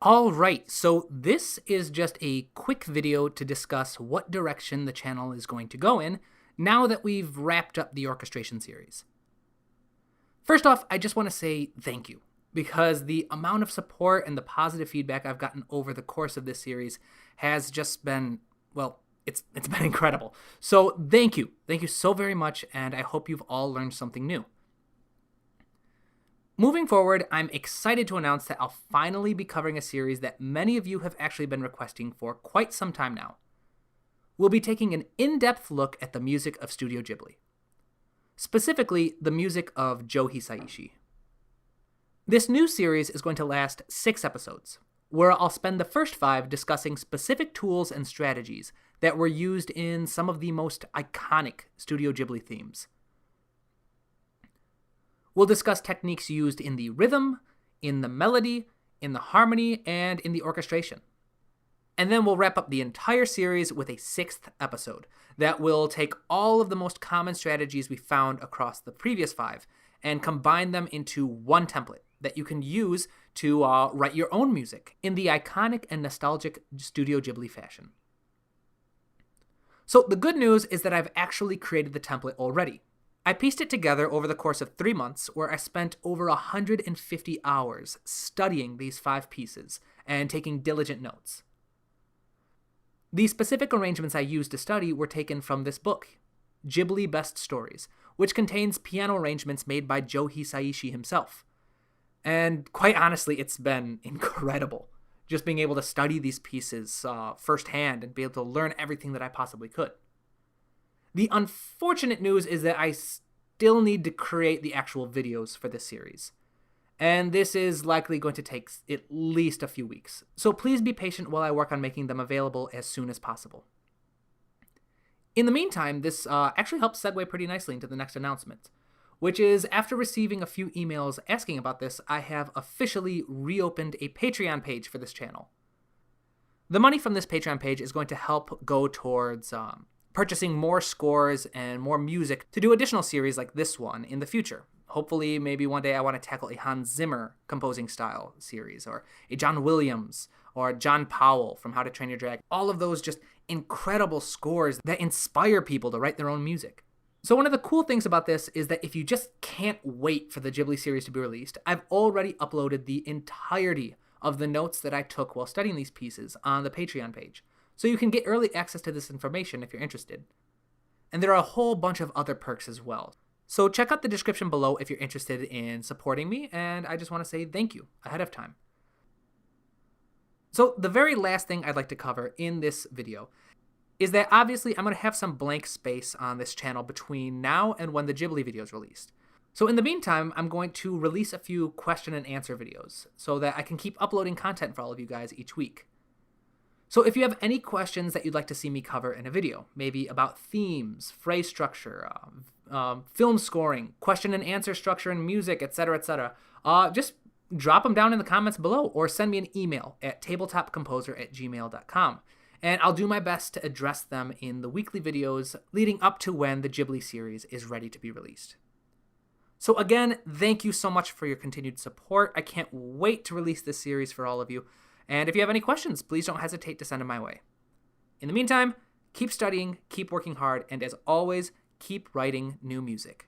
All right, so this is just a quick video to discuss what direction the channel is going to go in now that we've wrapped up the orchestration series. First off, I just want to say thank you, because the amount of support and the positive feedback I've gotten over the course of this series has just been, well, it's been incredible. So thank you. Thank you so very much, and I hope you've all learned something new. Moving forward, I'm excited to announce that I'll finally be covering a series that many of you have actually been requesting for quite some time now. We'll be taking an in-depth look at the music of Studio Ghibli. Specifically, the music of Joe Hisaishi. This new series is going to last 6 episodes, where I'll spend the first 5 discussing specific tools and strategies that were used in some of the most iconic Studio Ghibli themes. We'll discuss techniques used in the rhythm, in the melody, in the harmony, and in the orchestration. And then we'll wrap up the entire series with a 6th episode that will take all of the most common strategies we found across the previous 5 and combine them into one template that you can use to write your own music in the iconic and nostalgic Studio Ghibli fashion. So the good news is that I've actually created the template already. I pieced it together over the course of 3 months, where I spent over 150 hours studying these 5 pieces and taking diligent notes. The specific arrangements I used to study were taken from this book, Ghibli Best Stories, which contains piano arrangements made by Joe Hisaishi himself. And quite honestly, it's been incredible, just being able to study these pieces firsthand and be able to learn everything that I possibly could. The unfortunate news is that I still need to create the actual videos for this series, and this is likely going to take at least a few weeks. So please be patient while I work on making them available as soon as possible. In the meantime, this actually helps segue pretty nicely into the next announcement, which is after receiving a few emails asking about this, I have officially reopened a Patreon page for this channel. The money from this Patreon page is going to help go towards purchasing more scores and more music to do additional series like this one in the future. Hopefully, maybe one day I want to tackle a Hans Zimmer composing style series, or a John Williams, or John Powell from How to Train Your Dragon. All of those just incredible scores that inspire people to write their own music. So one of the cool things about this is that if you just can't wait for the Ghibli series to be released, I've already uploaded the entirety of the notes that I took while studying these pieces on the Patreon page. So you can get early access to this information if you're interested. And there are a whole bunch of other perks as well. So check out the description below if you're interested in supporting me, and I just want to say thank you ahead of time. So the very last thing I'd like to cover in this video is that obviously I'm going to have some blank space on this channel between now and when the Ghibli video is released. So in the meantime, I'm going to release a few question and answer videos so that I can keep uploading content for all of you guys each week. So if you have any questions that you'd like to see me cover in a video, maybe about themes, phrase structure, film scoring, question and answer structure in music, etc., just drop them down in the comments below or send me an email at tabletopcomposer@gmail.com. And I'll do my best to address them in the weekly videos leading up to when the Ghibli series is ready to be released. So again, thank you so much for your continued support. I can't wait to release this series for all of you. And if you have any questions, please don't hesitate to send them my way. In the meantime, keep studying, keep working hard, and as always, keep writing new music.